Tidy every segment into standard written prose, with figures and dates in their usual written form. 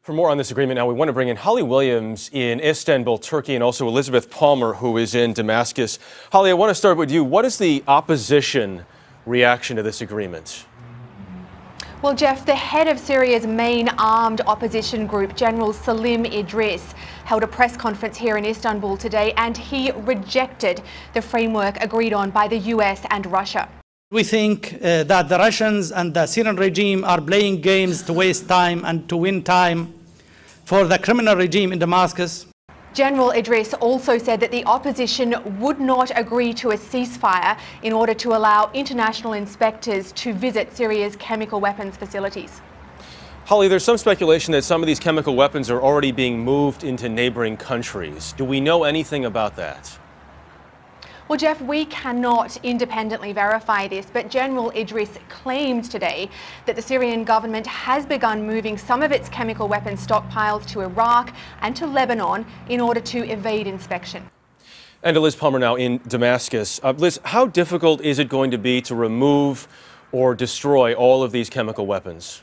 For more on this agreement now, we want to bring in Holly Williams in Istanbul, Turkey, and also Elizabeth Palmer, who is in Damascus. Holly, I want to start with you. What is the opposition reaction to this agreement? Well, Jeff, the head of Syria's main armed opposition group, General Salim Idris, held a press conference here in Istanbul today, and he rejected the framework agreed on by the U.S. and Russia. We think that the Russians and the Syrian regime are playing games to waste time and to win time for the criminal regime in Damascus. General Idris also said that the opposition would not agree to a ceasefire in order to allow international inspectors to visit Syria's chemical weapons facilities. Holly, there's some speculation that some of these chemical weapons are already being moved into neighboring countries. Do we know anything about that? Well, Jeff, we cannot independently verify this, but General Idris claimed today that the Syrian government has begun moving some of its chemical weapons stockpiles to Iraq and to Lebanon in order to evade inspection. And Liz Palmer now in Damascus. Liz, how difficult is it going to be to remove or destroy all of these chemical weapons?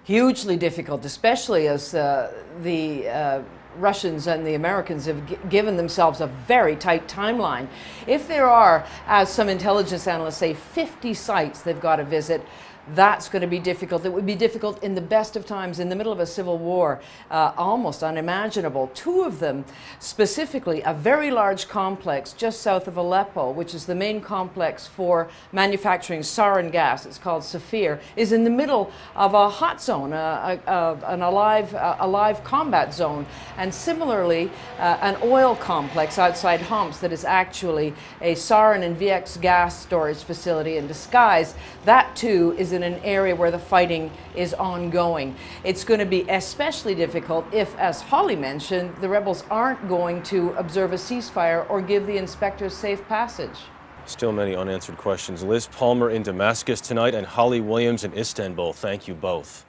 Hugely difficult, especially as the Russians and the Americans have given themselves a very tight timeline. If there are, as some intelligence analysts say, 50 sites they've got to visit, that's going to be difficult. It would be difficult in the best of times, in the middle of a civil war, almost unimaginable. Two of them, specifically a very large complex just south of Aleppo, which is the main complex for manufacturing sarin gas, it's called Saphir, is in the middle of a hot zone, an alive combat zone. And similarly, an oil complex outside Homs that is actually a sarin and VX gas storage facility in disguise. That too is in an area where the fighting is ongoing. It's going to be especially difficult if, as Holly mentioned, the rebels aren't going to observe a ceasefire or give the inspectors safe passage. Still many unanswered questions. Liz Palmer in Damascus tonight and Holly Williams in Istanbul. Thank you both.